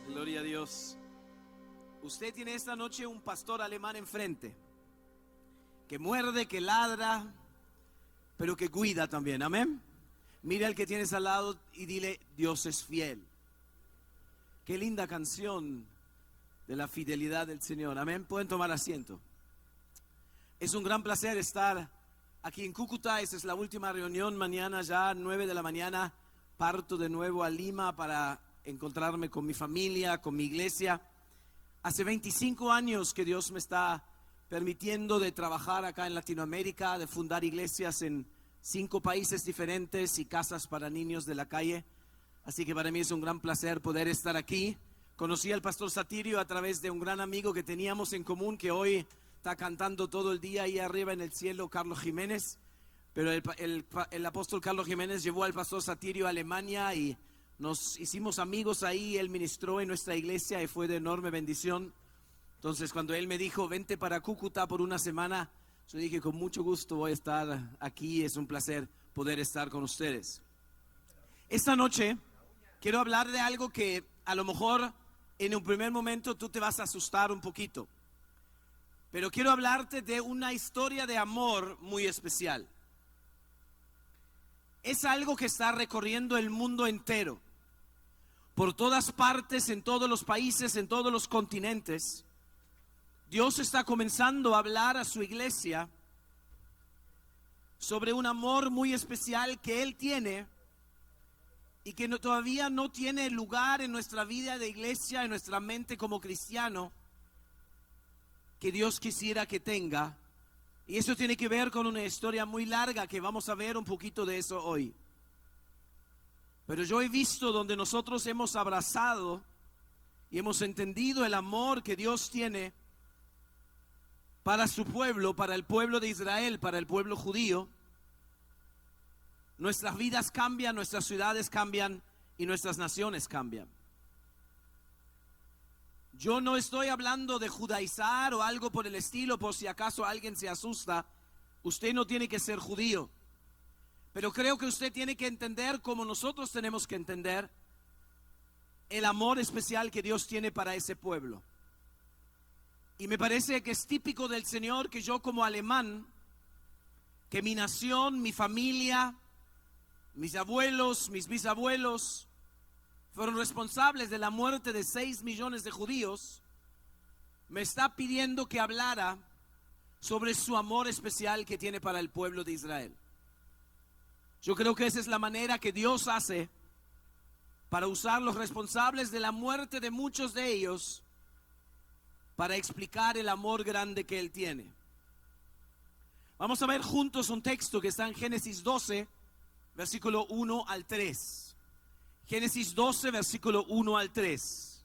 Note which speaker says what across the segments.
Speaker 1: Gloria a Dios. Usted tiene esta noche un pastor alemán enfrente, que muerde, que ladra, pero que cuida también, amén. Mira al que tienes al lado y dile: Dios es fiel. Qué linda canción de la fidelidad del Señor, amén. Pueden tomar asiento. Es un gran placer estar aquí en Cúcuta. Esta es la última reunión. Mañana ya 9 de la mañana parto de nuevo a Lima para encontrarme con mi familia, con mi iglesia. Hace 25 años que Dios me está permitiendo de trabajar acá en Latinoamérica, de fundar iglesias en 5 países diferentes y casas para niños de la calle. Así que para mí es un gran placer poder estar aquí. Conocí al pastor Satirio a través de un gran amigo que teníamos en común, que hoy está cantando todo el día ahí arriba en el cielo, Carlos Jiménez. Pero el apóstol Carlos Jiménez llevó al pastor Satirio a Alemania y nos hicimos amigos ahí. Él ministró en nuestra iglesia y fue de enorme bendición. Entonces, cuando él me dijo: vente para Cúcuta por una semana, yo dije: con mucho gusto voy a estar aquí. Es un placer poder estar con ustedes. Esta noche quiero hablar de algo que a lo mejor en un primer momento tú te vas a asustar un poquito, pero quiero hablarte de una historia de amor muy especial. Es algo que está recorriendo el mundo entero, por todas partes, en todos los países, en todos los continentes. Dios está comenzando a hablar a su iglesia sobre un amor muy especial que Él tiene y que todavía no tiene lugar en nuestra vida de iglesia, en nuestra mente como cristiano, que Dios quisiera que tenga. Y eso tiene que ver con una historia muy larga que vamos a ver un poquito de eso hoy. Pero yo he visto donde nosotros hemos abrazado y hemos entendido el amor que Dios tiene para su pueblo, para el pueblo de Israel, para el pueblo judío. Nuestras vidas cambian, nuestras ciudades cambian y nuestras naciones cambian. Yo no estoy hablando de judaizar o algo por el estilo, por si acaso alguien se asusta. Usted no tiene que ser judío, pero creo que usted tiene que entender, como nosotros tenemos que entender, el amor especial que Dios tiene para ese pueblo. Y me parece que es típico del Señor que yo, como alemán, que mi nación, mi familia, mis abuelos, mis bisabuelos fueron responsables de la muerte de 6 millones de judíos, me está pidiendo que hablara sobre su amor especial que tiene para el pueblo de Israel. Yo creo que esa es la manera que Dios hace para usar los responsables de la muerte de muchos de ellos para explicar el amor grande que Él tiene. Vamos a ver juntos un texto que está en Génesis 12, versículo 1 al 3. Génesis 12, versículo 1 al 3.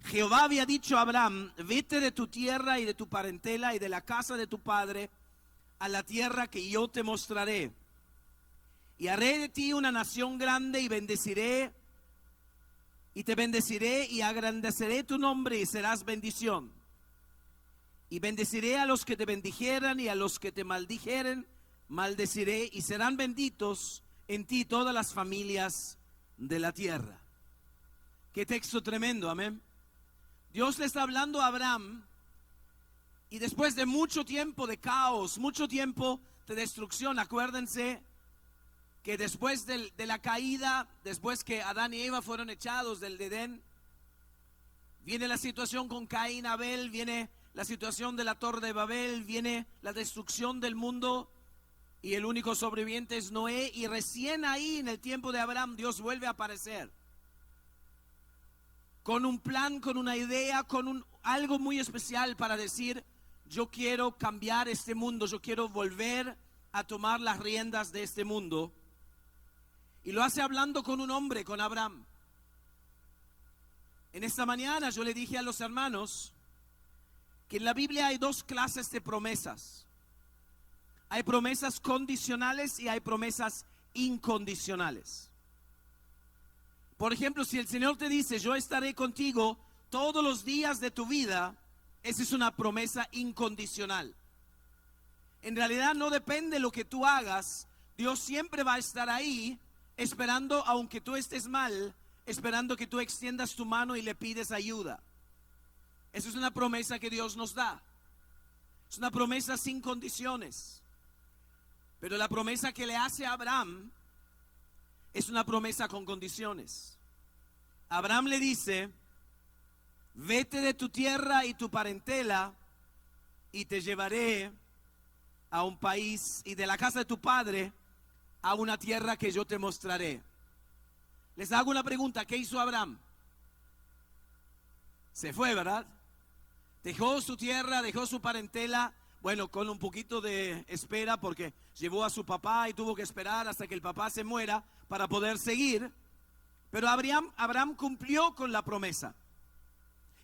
Speaker 1: Jehová había dicho a Abraham: vete de tu tierra y de tu parentela y de la casa de tu padre a la tierra que yo te mostraré. Y haré de ti una nación grande y te bendeciré y agrandeceré tu nombre y serás bendición. Y bendeciré a los que te bendijeran y a los que te maldijeren maldeciré, y serán benditos en ti todas las familias de la tierra. Qué texto tremendo, amén. Dios le está hablando a Abraham, y después de mucho tiempo de caos, mucho tiempo de destrucción. Acuérdense que después de la caída, después que Adán y Eva fueron echados del Edén, viene la situación con Caín, Abel, viene la situación de la Torre de Babel, viene la destrucción del mundo. Y el único sobreviviente es Noé. Y recién ahí, en el tiempo de Abraham, Dios vuelve a aparecer con un plan, con una idea, con algo muy especial para decir: yo quiero cambiar este mundo, yo quiero volver a tomar las riendas de este mundo. Y lo hace hablando con un hombre, con Abraham. En esta mañana yo le dije a los hermanos que en la Biblia hay dos clases de promesas. Hay promesas condicionales y hay promesas incondicionales. Por ejemplo, si el Señor te dice, yo estaré contigo todos los días de tu vida, esa es una promesa incondicional. En realidad no depende de lo que tú hagas, Dios siempre va a estar ahí, esperando, aunque tú estés mal, esperando que tú extiendas tu mano y le pides ayuda. Esa es una promesa que Dios nos da. Es una promesa sin condiciones. Pero la promesa que le hace a Abraham es una promesa con condiciones. Abraham le dice, vete de tu tierra y tu parentela y te llevaré a un país y de la casa de tu padre a una tierra que yo te mostraré. Les hago una pregunta, ¿qué hizo Abraham? Se fue, ¿verdad? Dejó su tierra, dejó su parentela, bueno, con un poquito de espera porque llevó a su papá y tuvo que esperar hasta que el papá se muera para poder seguir. Pero Abraham cumplió con la promesa.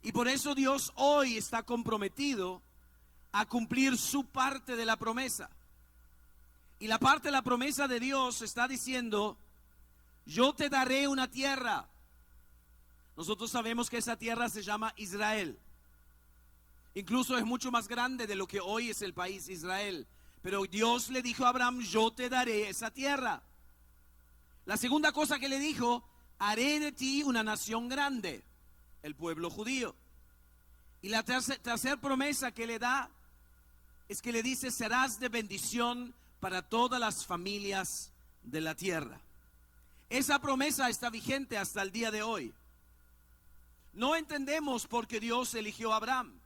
Speaker 1: Y por eso Dios hoy está comprometido a cumplir su parte de la promesa. Y la parte de la promesa de Dios está diciendo, yo te daré una tierra. Nosotros sabemos que esa tierra se llama Israel. Incluso es mucho más grande de lo que hoy es el país Israel. Pero Dios le dijo a Abraham, yo te daré esa tierra. La segunda cosa que le dijo, haré de ti una nación grande, el pueblo judío. Y la tercera promesa que le da es que le dice, serás de bendición para todas las familias de la tierra. Esa promesa está vigente hasta el día de hoy. No entendemos por qué Dios eligió a Abraham.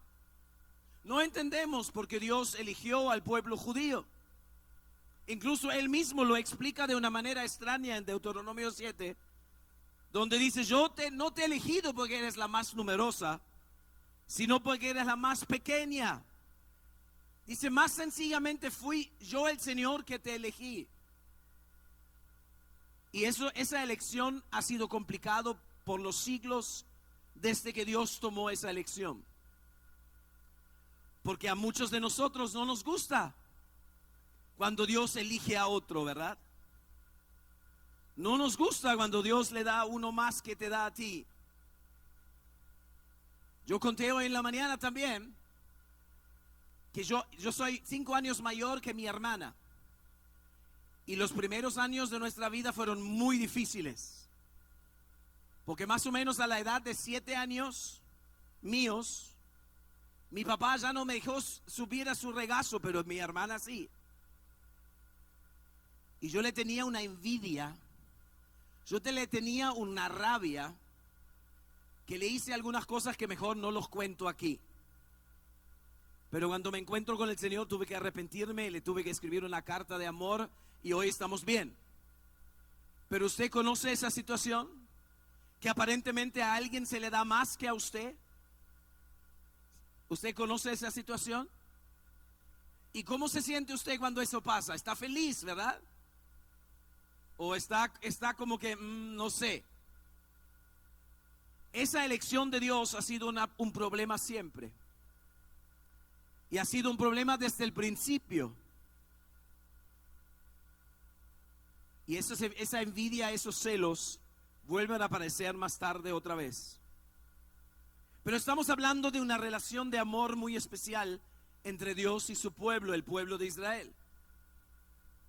Speaker 1: No entendemos por qué Dios eligió al pueblo judío. Incluso él mismo lo explica de una manera extraña en Deuteronomio 7, donde dice, no te he elegido porque eres la más numerosa, sino porque eres la más pequeña. Dice, más sencillamente fui yo el Señor que te elegí. Y esa elección ha sido complicado por los siglos desde que Dios tomó esa elección. Porque a muchos de nosotros no nos gusta cuando Dios elige a otro, ¿verdad? No nos gusta cuando Dios le da a uno más que te da a ti. Yo conté hoy en la mañana también que yo soy 5 años mayor que mi hermana. Y los primeros años de nuestra vida fueron muy difíciles. Porque más o menos a la edad de 7 años míos, mi papá ya no me dejó subir a su regazo, pero mi hermana sí. Y yo le tenía una envidia, le tenía una rabia, que le hice algunas cosas que mejor no los cuento aquí. Pero cuando me encuentro con el Señor tuve que arrepentirme, le tuve que escribir una carta de amor y hoy estamos bien. Pero usted conoce esa situación, que aparentemente a alguien se le da más que a usted. ¿Usted conoce esa situación? ¿Y cómo se siente usted cuando eso pasa? ¿Está feliz, verdad? ¿O está como que, no sé? Esa elección de Dios ha sido un problema siempre. Y ha sido un problema desde el principio. Y esa envidia, esos celos, vuelven a aparecer más tarde otra vez. Pero estamos hablando de una relación de amor muy especial entre Dios y su pueblo, el pueblo de Israel.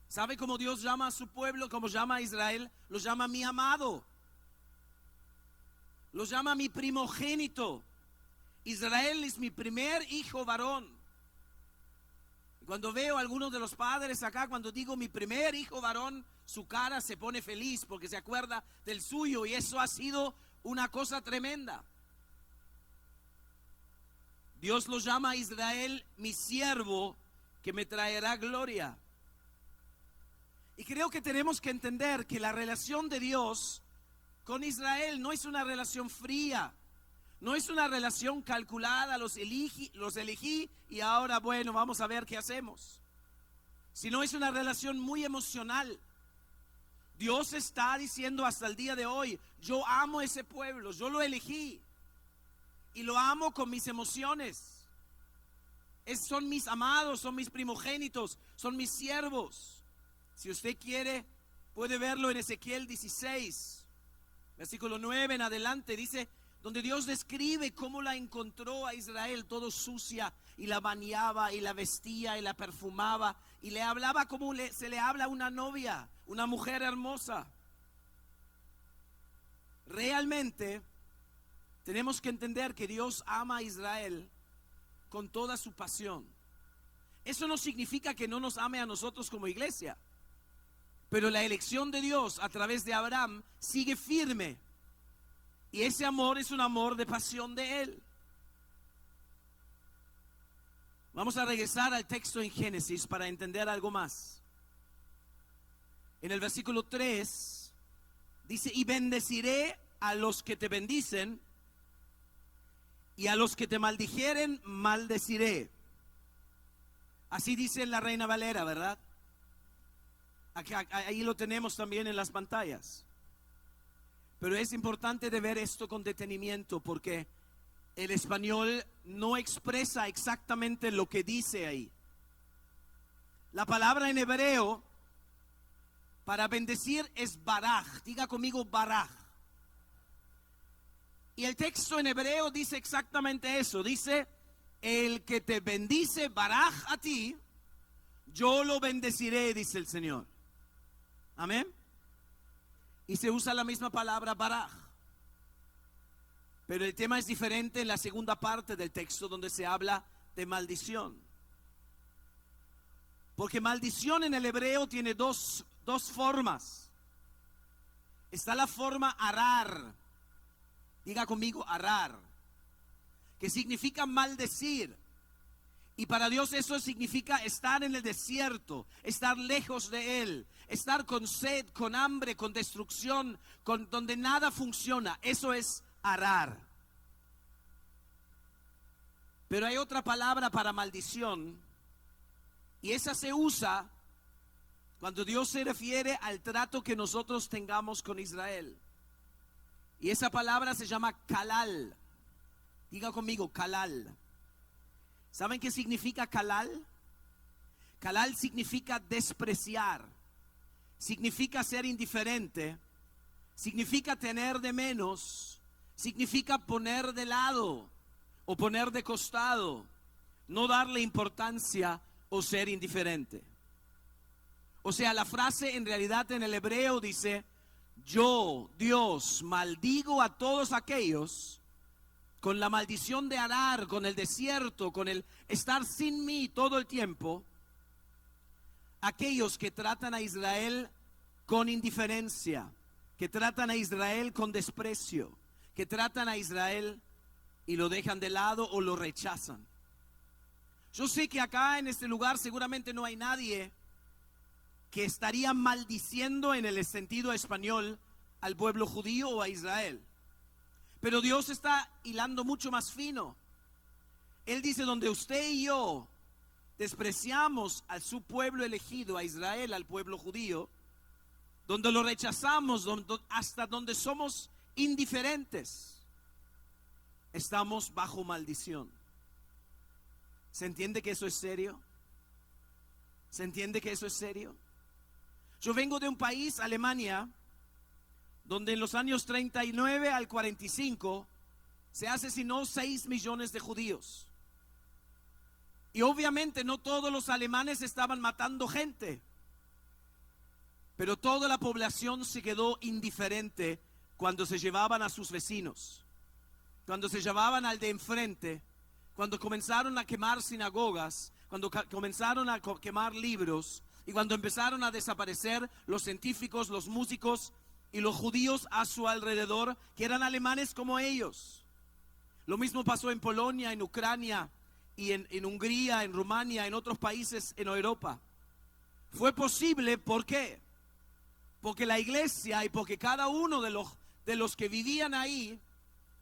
Speaker 1: ¿Sabe cómo Dios llama a su pueblo? ¿Cómo llama a Israel? Lo llama mi amado. Lo llama mi primogénito. Israel es mi primer hijo varón. Cuando veo a algunos de los padres acá, cuando digo mi primer hijo varón, su cara se pone feliz porque se acuerda del suyo, y eso ha sido una cosa tremenda. Dios lo llama a Israel mi siervo que me traerá gloria. Y creo que tenemos que entender que la relación de Dios con Israel no es una relación fría. No es una relación calculada, los elegí y ahora bueno, vamos a ver qué hacemos. Sino es una relación muy emocional. Dios está diciendo hasta el día de hoy, yo amo ese pueblo, yo lo elegí. y lo amo con mis emociones. Son mis amados, son mis primogénitos, son mis siervos. Si usted quiere, puede verlo en Ezequiel 16, versículo 9 en adelante. Dice, donde Dios describe cómo la encontró a Israel todo sucia, y la bañaba y la vestía y la perfumaba y le hablaba como se le habla a una novia, una mujer hermosa. Realmente tenemos que entender que Dios ama a Israel con toda su pasión. Eso no significa que no nos ame a nosotros como iglesia, pero la elección de Dios a través de Abraham sigue firme, y ese amor es un amor de pasión de Él. Vamos a regresar al texto en Génesis para entender algo más. En el versículo 3 dice, y bendeciré a los que te bendicen, y a los que te maldijeren, maldeciré. Así dice en la Reina Valera, ¿verdad? Ahí lo tenemos también en las pantallas. Pero es importante de ver esto con detenimiento, porque el español no expresa exactamente lo que dice ahí. La palabra en hebreo para bendecir es baraj. Diga conmigo baraj. Y el texto en hebreo dice exactamente eso. Dice, el que te bendice baraj a ti, yo lo bendeciré, dice el Señor. Amén. Y se usa la misma palabra baraj. Pero el tema es diferente en la segunda parte del texto, donde se habla de maldición. Porque maldición en el hebreo tiene dos formas. Está la forma arar. Diga conmigo arar, que significa maldecir. Y para Dios eso significa estar en el desierto, estar lejos de Él, estar con sed, con hambre, con destrucción, donde nada funciona. Eso es arar. Pero hay otra palabra para maldición, y esa se usa cuando Dios se refiere al trato que nosotros tengamos con Israel. Y esa palabra se llama kalal. Diga conmigo, kalal. ¿Saben qué significa kalal? Kalal significa despreciar, significa ser indiferente, significa tener de menos, significa poner de lado o poner de costado, no darle importancia o ser indiferente. O sea, la frase en realidad en el hebreo dice, yo, Dios, maldigo a todos aquellos con la maldición de arar, con el desierto, con el estar sin mí todo el tiempo, aquellos que tratan a Israel con indiferencia, que tratan a Israel con desprecio, que tratan a Israel y lo dejan de lado o lo rechazan. Yo sé que acá en este lugar seguramente no hay nadie que estaría maldiciendo en el sentido español al pueblo judío o a Israel. Pero Dios está hilando mucho más fino. Él dice, donde usted y yo despreciamos a su pueblo elegido, a Israel, al pueblo judío, donde lo rechazamos, hasta donde somos indiferentes, estamos bajo maldición. ¿Se entiende que eso es serio? ¿Se entiende que eso es serio? Yo vengo de un país, Alemania, donde en los años 39 al 45 se asesinó 6 millones de judíos. Y obviamente no todos los alemanes estaban matando gente, pero toda la población se quedó indiferente cuando se llevaban a sus vecinos, cuando se llevaban al de enfrente, cuando comenzaron a quemar sinagogas, cuando comenzaron a quemar libros, y cuando empezaron a desaparecer los científicos, los músicos y los judíos a su alrededor, que eran alemanes como ellos. Lo mismo pasó en Polonia, en Ucrania, y en Hungría, en Rumania, en otros países en Europa. Fue posible, ¿por qué? Porque la iglesia y porque cada uno de los que vivían ahí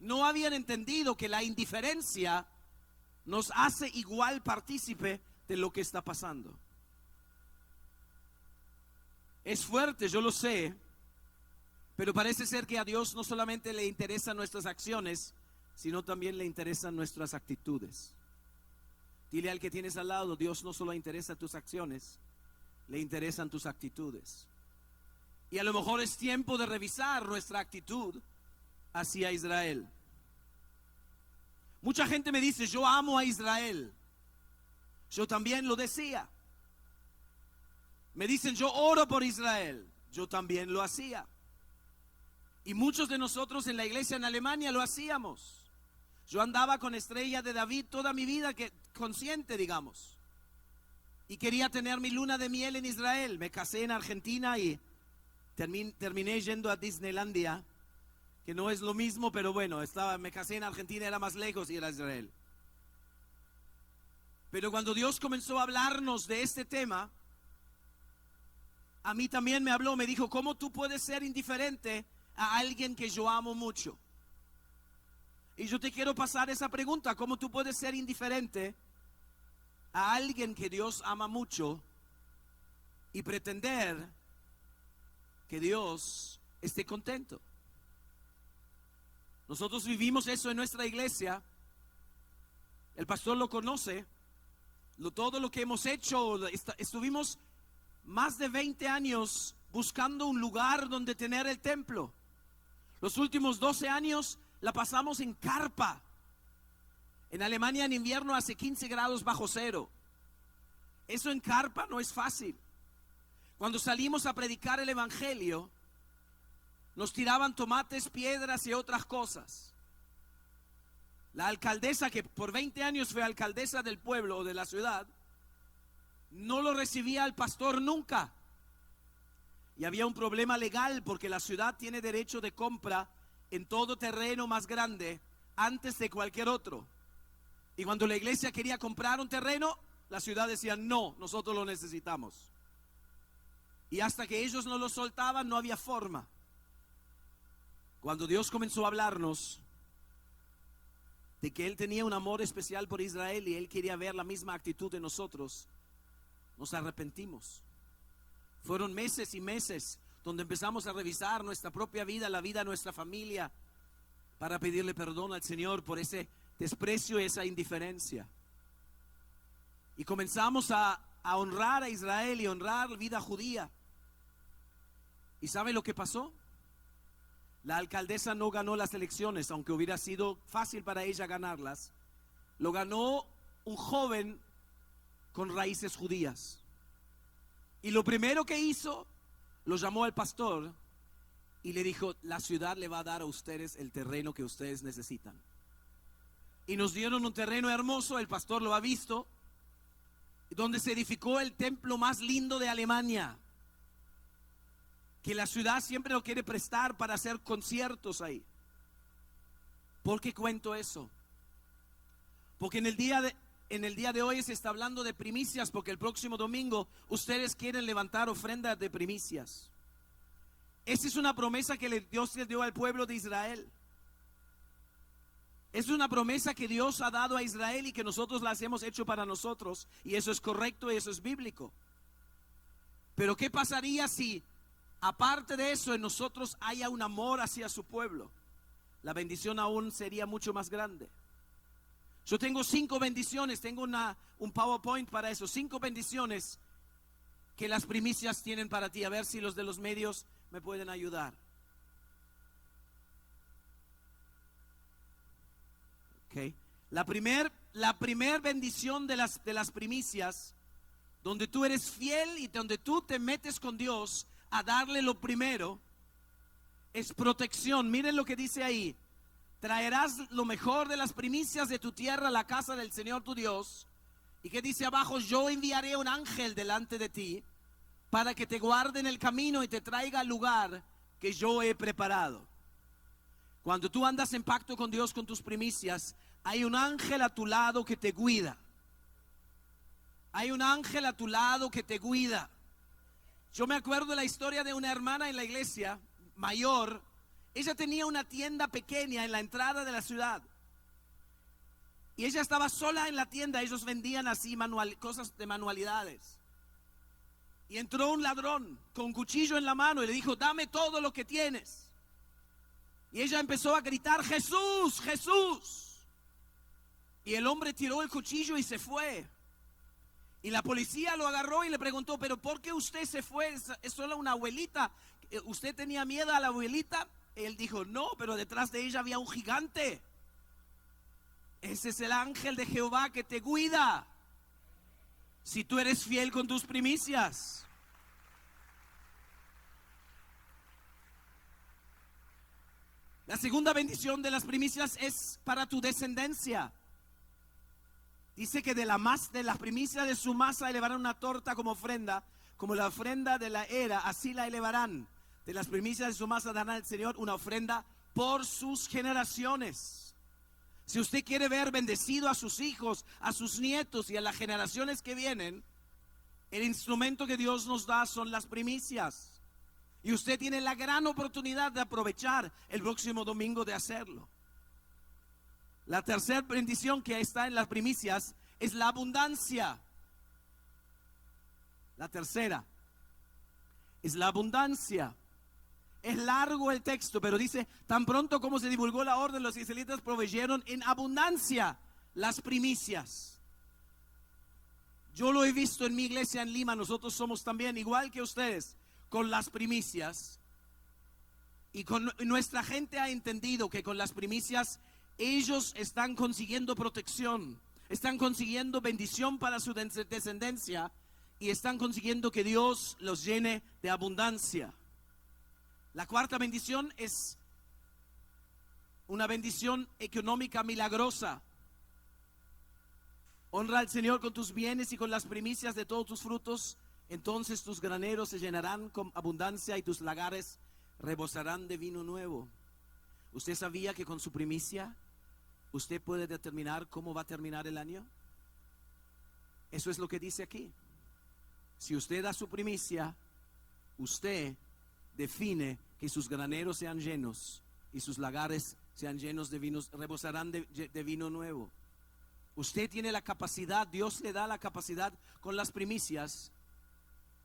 Speaker 1: no habían entendido que la indiferencia nos hace igual partícipe de lo que está pasando. Es fuerte, yo lo sé, pero parece ser que a Dios no solamente le interesan nuestras acciones, sino también le interesan nuestras actitudes. Dile al que tienes al lado, Dios no solo interesa tus acciones, le interesan tus actitudes. Y a lo mejor es tiempo de revisar nuestra actitud hacia Israel. Mucha gente me dice, yo amo a Israel. Yo también lo decía. Me dicen, yo oro por Israel. Yo también lo hacía. Y muchos de nosotros en la iglesia en Alemania lo hacíamos. Yo andaba con Estrella de David toda mi vida, consciente, digamos. Y quería tener mi luna de miel en Israel. Me casé en Argentina y terminé yendo a Disneylandia, que no es lo mismo, pero bueno, me casé en Argentina, era más lejos ir a Israel. Pero cuando Dios comenzó a hablarnos de este tema, a mí también me habló, me dijo, ¿cómo tú puedes ser indiferente a alguien que yo amo mucho? Y yo te quiero pasar esa pregunta, ¿cómo tú puedes ser indiferente a alguien que Dios ama mucho y pretender que Dios esté contento? Nosotros vivimos eso en nuestra iglesia. El pastor lo conoce. Todo lo que hemos hecho, estuvimos más de 20 años buscando un lugar donde tener el templo. Los últimos 12 años la pasamos en carpa. En Alemania en invierno hace 15 grados bajo cero. Eso en carpa no es fácil. Cuando salimos a predicar el evangelio, nos tiraban tomates, piedras y otras cosas. La alcaldesa, que por 20 años fue alcaldesa del pueblo o de la ciudad, no lo recibía al pastor nunca. Y había un problema legal porque la ciudad tiene derecho de compra en todo terreno más grande antes de cualquier otro. Y cuando la iglesia quería comprar un terreno, la ciudad decía, no, nosotros lo necesitamos. Y hasta que ellos no lo soltaban, no había forma. Cuando Dios comenzó a hablarnos de que Él tenía un amor especial por Israel y Él quería ver la misma actitud de nosotros, nos arrepentimos. Fueron meses y meses donde empezamos a revisar nuestra propia vida, la vida de nuestra familia, para pedirle perdón al Señor por ese desprecio y esa indiferencia. Y comenzamos a honrar a Israel y honrar la vida judía. ¿Y sabe lo que pasó? La alcaldesa no ganó las elecciones, aunque hubiera sido fácil para ella ganarlas. Lo ganó un joven con raíces judías. Y lo primero que hizo, lo llamó al pastor y le dijo, la ciudad le va a dar a ustedes el terreno que ustedes necesitan. Y nos dieron un terreno hermoso, el pastor lo ha visto, donde se edificó el templo más lindo de Alemania, que la ciudad siempre lo quiere prestar para hacer conciertos ahí. ¿Por qué cuento eso? Porque en el día de hoy se está hablando de primicias, porque el próximo domingo ustedes quieren levantar ofrendas de primicias. Esa es una promesa que Dios le dio al pueblo de Israel. Es una promesa que Dios ha dado a Israel y que nosotros las hemos hecho para nosotros. Y eso es correcto y eso es bíblico. Pero ¿qué pasaría si aparte de eso en nosotros haya un amor hacia su pueblo? La bendición aún sería mucho más grande. Yo tengo 5 bendiciones, tengo un PowerPoint para eso, 5 bendiciones que las primicias tienen para ti. A ver si los de los medios me pueden ayudar. Okay. La primer bendición de las primicias, donde tú eres fiel y donde tú te metes con Dios a darle lo primero, es protección. Miren lo que dice ahí: traerás lo mejor de las primicias de tu tierra a la casa del Señor tu Dios. Y que dice abajo: yo enviaré un ángel delante de ti para que te guarde en el camino y te traiga al lugar que yo he preparado. Cuando tú andas en pacto con Dios con tus primicias, hay un ángel a tu lado que te cuida. Hay un ángel a tu lado que te cuida. Yo me acuerdo de la historia de una hermana en la iglesia mayor. Ella tenía una tienda pequeña en la entrada de la ciudad. Y ella estaba sola en la tienda. Ellos vendían así cosas de manualidades. Y entró un ladrón con un cuchillo en la mano y le dijo: dame todo lo que tienes. Y ella empezó a gritar, Jesús, Jesús. Y el hombre tiró el cuchillo y se fue. Y la policía lo agarró y le preguntó, pero ¿por qué usted se fue? Es solo una abuelita. ¿Usted tenía miedo a la abuelita? Él dijo, no, pero detrás de ella había un gigante. Ese es el ángel de Jehová que te cuida. Si tú eres fiel con tus primicias. La segunda bendición de las primicias es para tu descendencia. Dice que de las primicias de su masa elevarán una torta como ofrenda, como la ofrenda de la era, así la elevarán. De las primicias de su masa darán al Señor una ofrenda por sus generaciones. Si usted quiere ver bendecido a sus hijos, a sus nietos y a las generaciones que vienen, el instrumento que Dios nos da son las primicias. Y usted tiene la gran oportunidad de aprovechar el próximo domingo de hacerlo. La tercera bendición que está en las primicias es la abundancia. La tercera es la abundancia. Es largo el texto, pero dice, tan pronto como se divulgó la orden, los israelitas proveyeron en abundancia las primicias. Yo lo he visto en mi iglesia en Lima, nosotros somos también igual que ustedes con las primicias. Y nuestra gente ha entendido que con las primicias ellos están consiguiendo protección, están consiguiendo bendición para su descendencia y están consiguiendo que Dios los llene de abundancia. La cuarta bendición es una bendición económica milagrosa. Honra al Señor con tus bienes y con las primicias de todos tus frutos, entonces tus graneros se llenarán con abundancia y tus lagares rebosarán de vino nuevo. ¿Usted sabía que con su primicia usted puede determinar cómo va a terminar el año? Eso es lo que dice aquí. Si usted da su primicia, usted define que sus graneros sean llenos y sus lagares sean llenos de vinos, rebosarán de vino nuevo. Usted tiene la capacidad, Dios le da la capacidad con las primicias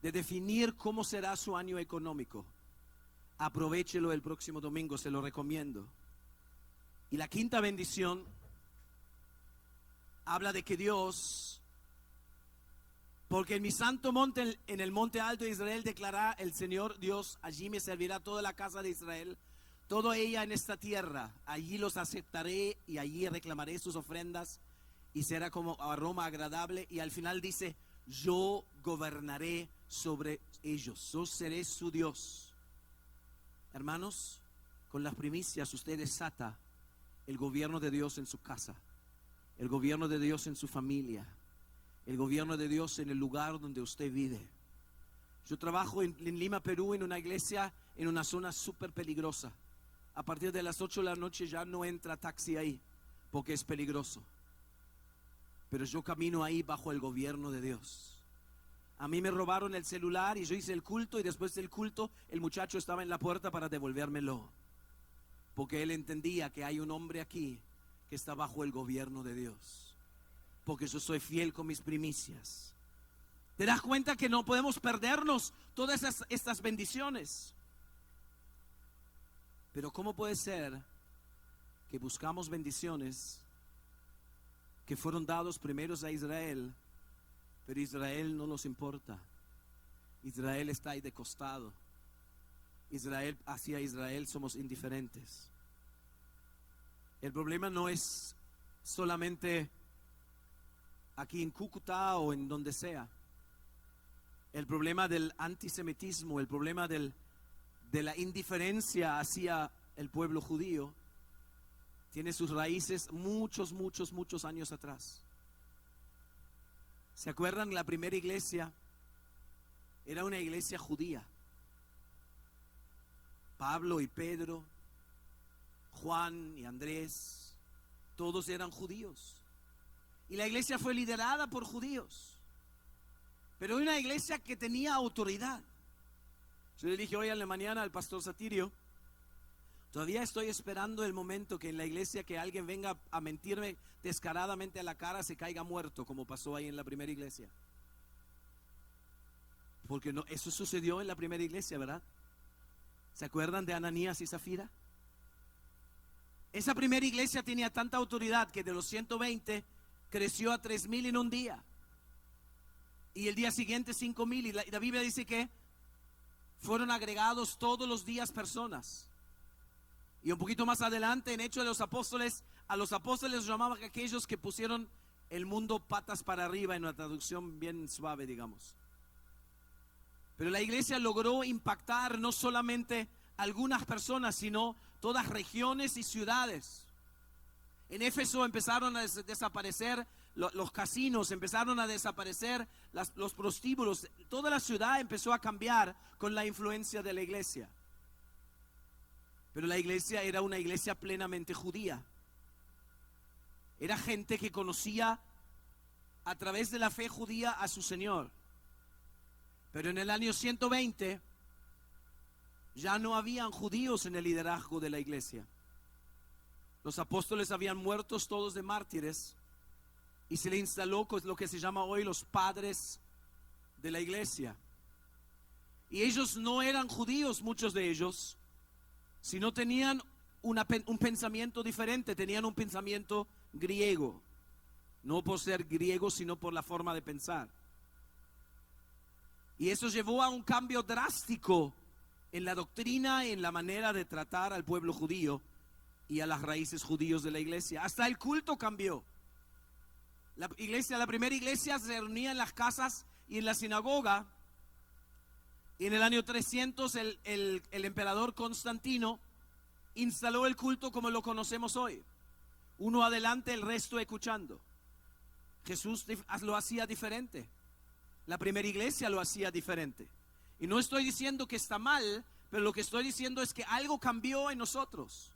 Speaker 1: de definir cómo será su año económico. Aprovéchelo el próximo domingo, se lo recomiendo. Y la quinta bendición habla de que Dios, porque en mi santo monte, en el monte alto de Israel, declarará el Señor Dios, allí me servirá toda la casa de Israel, toda ella en esta tierra, allí los aceptaré y allí reclamaré sus ofrendas y será como aroma agradable. Y al final dice, yo gobernaré sobre ellos, yo seré su Dios. Hermanos, con las primicias usted desata el gobierno de Dios en su casa, el gobierno de Dios en su familia, el gobierno de Dios en el lugar donde usted vive. Yo trabajo en Lima, Perú, en una iglesia en una zona súper peligrosa. A partir de las 8 de la noche ya no entra taxi ahí porque es peligroso. Pero yo camino ahí bajo el gobierno de Dios. A mí me robaron el celular y yo hice el culto, y después del culto el muchacho estaba en la puerta para devolvérmelo, porque él entendía que hay un hombre aquí que está bajo el gobierno de Dios, porque yo soy fiel con mis primicias. ¿Te das cuenta que no podemos perdernos todas estas bendiciones? Pero ¿cómo puede ser que buscamos bendiciones que fueron dados primeros a Israel, pero Israel no nos importa? Israel está ahí de costado. Hacia Israel somos indiferentes. El problema no es solamente aquí en Cúcuta o en donde sea. El problema del antisemitismo, el problema de la indiferencia hacia el pueblo judío tiene sus raíces muchos años atrás. ¿Se acuerdan? La primera iglesia era una iglesia judía. Pablo y Pedro, Juan y Andrés, todos eran judíos. Y la iglesia fue liderada por judíos. Pero era una iglesia que tenía autoridad. Yo le dije hoy en la mañana al pastor Satirio, todavía estoy esperando el momento que en la iglesia que alguien venga a mentirme descaradamente a la cara se caiga muerto, como pasó ahí en la primera iglesia. Porque no, eso sucedió en la primera iglesia, ¿verdad? ¿Se acuerdan de Ananías y Zafira? Esa primera iglesia tenía tanta autoridad que de los 120 creció a 3,000 en un día. Y el día siguiente 5,000. Y la Biblia dice que fueron agregados todos los días personas. Y un poquito más adelante, en Hechos de los Apóstoles, a los apóstoles los llamaban aquellos que pusieron el mundo patas para arriba, en una traducción bien suave, digamos. Pero la iglesia logró impactar no solamente algunas personas, sino todas regiones y ciudades. En Éfeso empezaron a desaparecer los casinos, empezaron a desaparecer los prostíbulos. Toda la ciudad empezó a cambiar con la influencia de la iglesia. Pero la iglesia era una iglesia plenamente judía. Era gente que conocía a través de la fe judía a su Señor. Pero en el año 120 ya no habían judíos en el liderazgo de la iglesia. Los apóstoles habían muerto todos de mártires y se le instaló lo que se llama hoy los padres de la iglesia. Y ellos no eran judíos, muchos de ellos, sino tenían un pensamiento diferente, tenían un pensamiento griego. No por ser griego, sino por la forma de pensar. Y eso llevó a un cambio drástico en la doctrina, en la manera de tratar al pueblo judío y a las raíces judíos de la iglesia. Hasta el culto cambió. La primera iglesia se reunía en las casas y en la sinagoga. Y en el año 300 el emperador Constantino instaló el culto como lo conocemos hoy. Uno adelante, el resto escuchando. Jesús lo hacía diferente. La primera iglesia lo hacía diferente. Y no estoy diciendo que está mal, pero lo que estoy diciendo es que algo cambió en nosotros.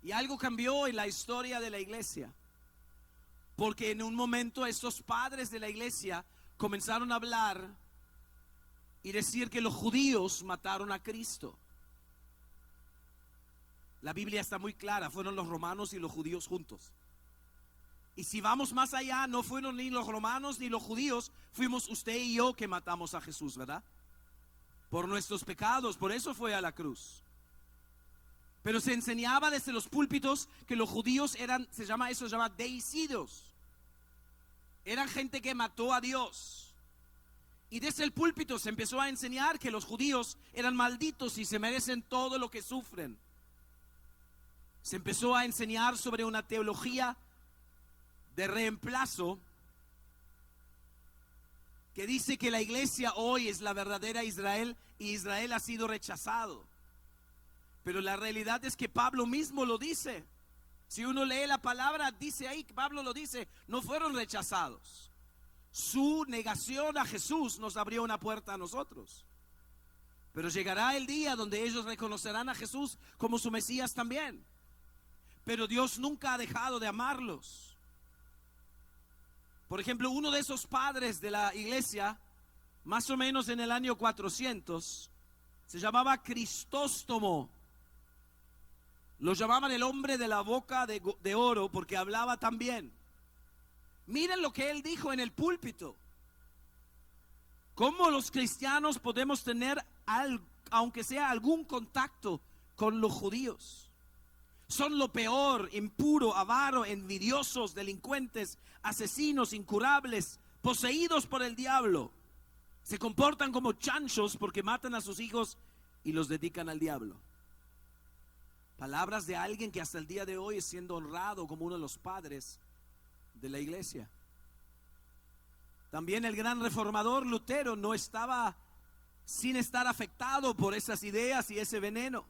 Speaker 1: Y algo cambió en la historia de la iglesia. Porque en un momento estos padres de la iglesia comenzaron a hablar y decir que los judíos mataron a Cristo. La Biblia está muy clara, fueron los romanos y los judíos juntos. Y si vamos más allá, no fueron ni los romanos ni los judíos, fuimos usted y yo que matamos a Jesús, ¿verdad? Por nuestros pecados, por eso fue a la cruz. Pero se enseñaba desde los púlpitos que los judíos eran, se llama deicidos. Eran gente que mató a Dios. Y desde el púlpito se empezó a enseñar que los judíos eran malditos y se merecen todo lo que sufren. Se empezó a enseñar sobre una teología de reemplazo que dice que la iglesia hoy es la verdadera Israel y Israel ha sido rechazado. Pero la realidad es que Pablo mismo lo dice. Si uno lee la palabra, dice ahí, Pablo lo dice, no fueron rechazados. Su negación a Jesús nos abrió una puerta a nosotros. Pero llegará el día donde ellos reconocerán a Jesús como su Mesías también. Pero Dios nunca ha dejado de amarlos. Por ejemplo, uno de esos padres de la iglesia, más o menos en el año 400, se llamaba Crisóstomo. Lo llamaban el hombre de la boca de oro porque hablaba tan bien. Miren lo que él dijo en el púlpito. ¿Cómo los cristianos podemos tener, aunque sea algún contacto con los judíos? Son lo peor, impuro, avaro, envidiosos, delincuentes, asesinos, incurables, poseídos por el diablo. Se comportan como chanchos porque matan a sus hijos y los dedican al diablo. Palabras de alguien que hasta el día de hoy es siendo honrado como uno de los padres de la iglesia. También el gran reformador Lutero no estaba sin estar afectado por esas ideas y ese veneno.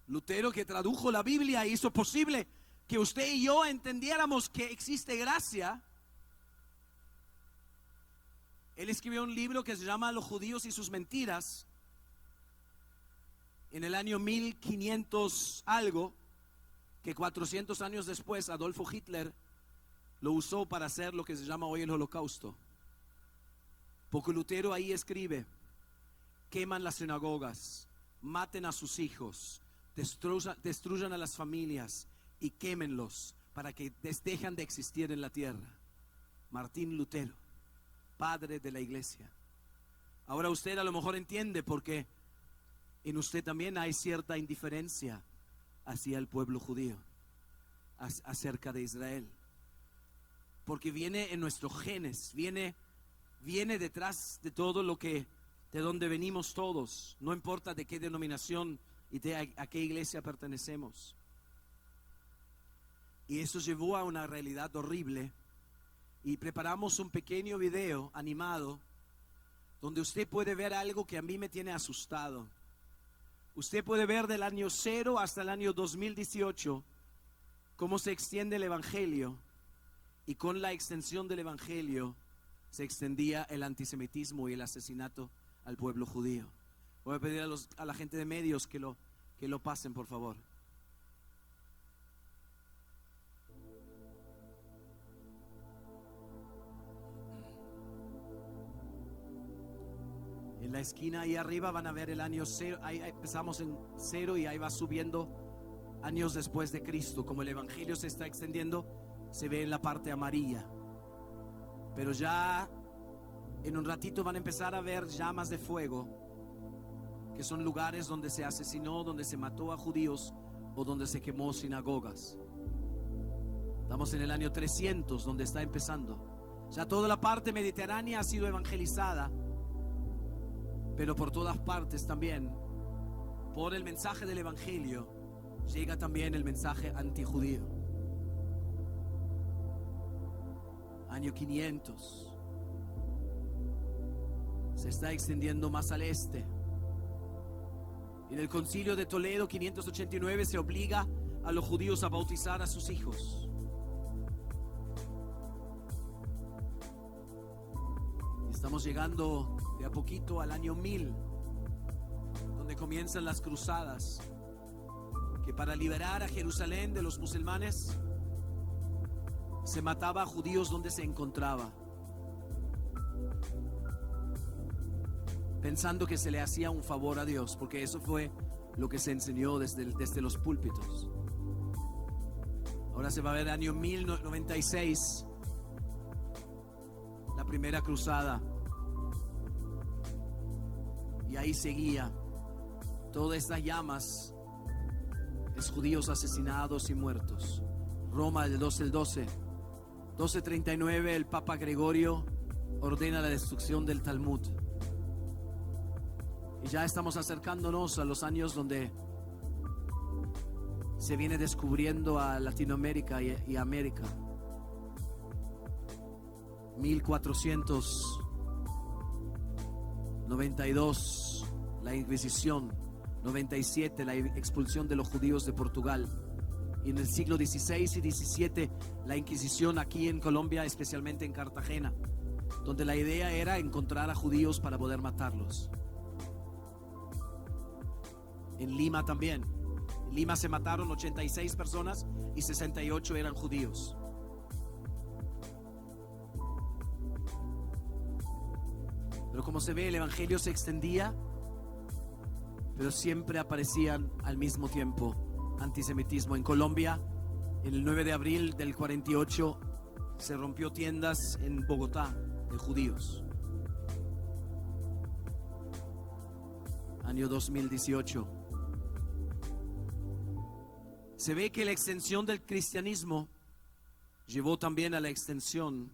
Speaker 1: Lutero, que tradujo la Biblia, hizo posible que usted y yo entendiéramos que existe gracia. Él escribió un libro que se llama Los judíos y sus mentiras en el año 1500 algo, que 400 años después Adolfo Hitler lo usó para hacer lo que se llama hoy el Holocausto. Porque Lutero ahí escribe: queman las sinagogas, maten a sus hijos, destruyan a las familias y quémenlos para que dejen de existir en la tierra. Martín Lutero, padre de la iglesia. Ahora usted a lo mejor entiende por qué en usted también hay cierta indiferencia hacia el pueblo judío, acerca de Israel. Porque viene en nuestros genes, viene detrás de todo lo que, de donde venimos todos, no importa de qué denominación y a qué iglesia pertenecemos. Y eso llevó a una realidad horrible. Y preparamos un pequeño video animado donde usted puede ver algo que a mí me tiene asustado. Usted puede ver del año 0 hasta el año 2018 cómo se extiende el evangelio, y con la extensión del evangelio se extendía el antisemitismo y el asesinato al pueblo judío. Voy a pedir a la gente de medios que lo pasen, por favor. En la esquina ahí arriba van a ver el año 0. Ahí empezamos en 0 y ahí va subiendo años después de Cristo. Como el evangelio se está extendiendo, se ve en la parte amarilla. Pero ya en un ratito van a empezar a ver llamas de fuego, que son lugares donde se asesinó, donde se mató a judíos o donde se quemó sinagogas. Estamos en el año 300, donde está empezando. Ya toda la parte mediterránea ha sido evangelizada, pero por todas partes también, por el mensaje del evangelio, llega también el mensaje antijudío. Año 500. Se está extendiendo más al este. En el concilio de Toledo 589 se obliga a los judíos a bautizar a sus hijos. Estamos llegando de a poquito al año 1000, donde comienzan las cruzadas, que para liberar a Jerusalén de los musulmanes se mataba a judíos donde se encontraba, pensando que se le hacía un favor a Dios, porque eso fue lo que se enseñó desde los púlpitos. Ahora se va a ver el año 1096, la primera cruzada, y ahí seguía todas estas llamas, es judíos asesinados y muertos. Roma del 1239 el Papa Gregorio ordena la destrucción del Talmud. Y ya estamos acercándonos a los años donde se viene descubriendo a Latinoamérica y América. 1492 la Inquisición, 97 la expulsión de los judíos de Portugal, y en el siglo XVI y XVII la Inquisición aquí en Colombia, especialmente en Cartagena, donde la idea era encontrar a judíos para poder matarlos. En Lima también. En Lima se mataron 86 personas y 68 eran judíos. Pero como se ve, el evangelio se extendía, pero siempre aparecían al mismo tiempo antisemitismo. En Colombia, el 9 de abril del 48, se rompió tiendas en Bogotá de judíos. Año 2018. Se ve que la extensión del cristianismo llevó también a la extensión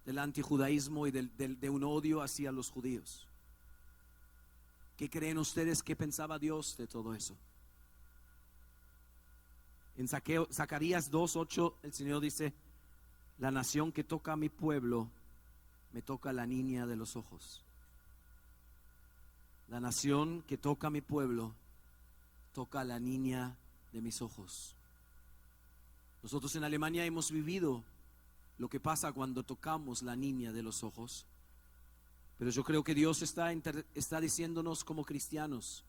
Speaker 1: del antijudaísmo y de un odio hacia los judíos. ¿Qué creen ustedes que pensaba Dios de todo eso? En Zacarías 2:8 el Señor dice: la nación que toca a mi pueblo, me toca la niña de los ojos. La nación que toca a mi pueblo, toca a la niña de mis ojos. Nosotros en Alemania hemos vivido lo que pasa cuando tocamos la niña de los ojos. Pero yo creo que Dios está diciéndonos como cristianos: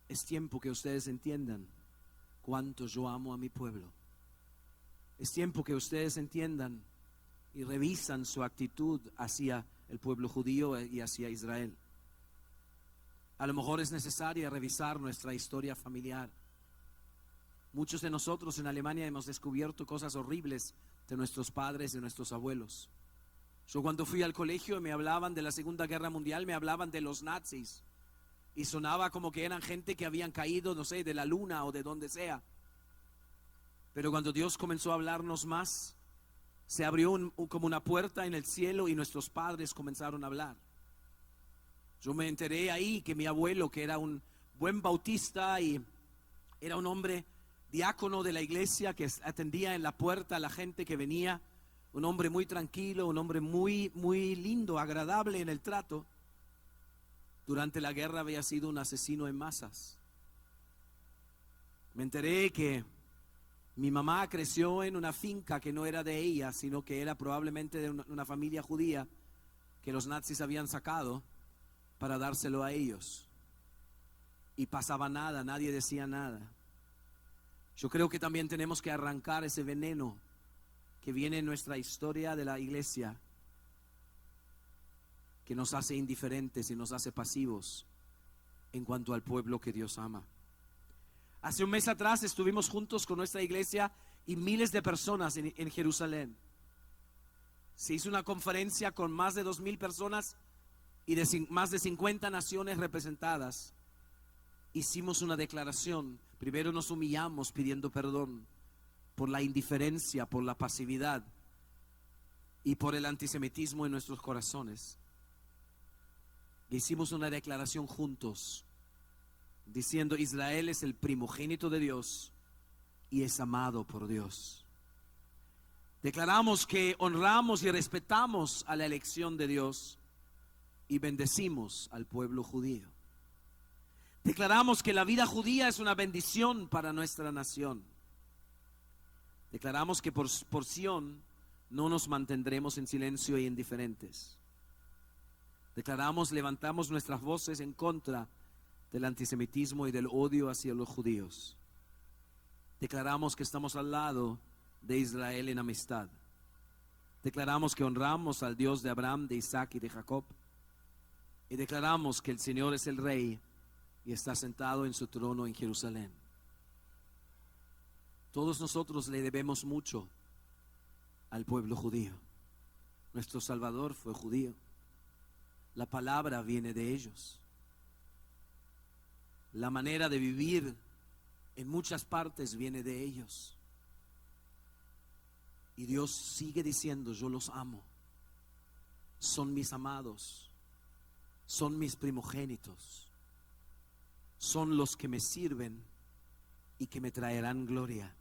Speaker 1: es tiempo que ustedes entiendan cuánto yo amo a mi pueblo. Es tiempo que ustedes entiendan y revisan su actitud hacia el pueblo judío y hacia Israel. A lo mejor es necesaria revisar nuestra historia familiar. Muchos de nosotros en Alemania hemos descubierto cosas horribles de nuestros padres, de nuestros abuelos. Yo cuando fui al colegio me hablaban de la Segunda Guerra Mundial, me hablaban de los nazis. y sonaba como que eran gente que habían caído, no sé, de la luna o de donde sea. Pero cuando Dios comenzó a hablarnos más, se abrió como una puerta en el cielo y nuestros padres comenzaron a hablar. Yo me enteré ahí que mi abuelo, que era un buen bautista y era un hombre diácono de la iglesia que atendía en la puerta a la gente que venía, un hombre muy tranquilo, un hombre muy, muy lindo, agradable en el trato, durante la guerra había sido un asesino en masas. Me enteré que mi mamá creció en una finca que no era de ella, sino que era probablemente de una familia judía que los nazis habían sacado para dárselo a ellos. Y pasaba nada, nadie decía nada. Yo creo que también tenemos que arrancar ese veneno que viene en nuestra historia de la iglesia, que nos hace indiferentes y nos hace pasivos en cuanto al pueblo que Dios ama. Hace un mes atrás estuvimos juntos con nuestra iglesia y miles de personas en Jerusalén. Se hizo una conferencia con más de 2,000 personas y de más de 50 naciones representadas. Hicimos una declaración. Primero nos humillamos pidiendo perdón por la indiferencia, por la pasividad y por el antisemitismo en nuestros corazones. Y hicimos una declaración juntos, diciendo: Israel es el primogénito de Dios y es amado por Dios. Declaramos que honramos y respetamos a la elección de Dios y bendecimos al pueblo judío. Declaramos que la vida judía es una bendición para nuestra nación. Declaramos que por Sión no nos mantendremos en silencio e indiferentes. Declaramos, levantamos nuestras voces en contra del antisemitismo y del odio hacia los judíos. Declaramos que estamos al lado de Israel en amistad. Declaramos que honramos al Dios de Abraham, de Isaac y de Jacob. Y declaramos que el Señor es el Rey y está sentado en su trono en Jerusalén. Todos nosotros le debemos mucho al pueblo judío. Nuestro Salvador fue judío. La palabra viene de ellos. La manera de vivir en muchas partes viene de ellos. Y Dios sigue diciendo: yo los amo. Son mis amados. Son mis primogénitos. Son los que me sirven y que me traerán gloria.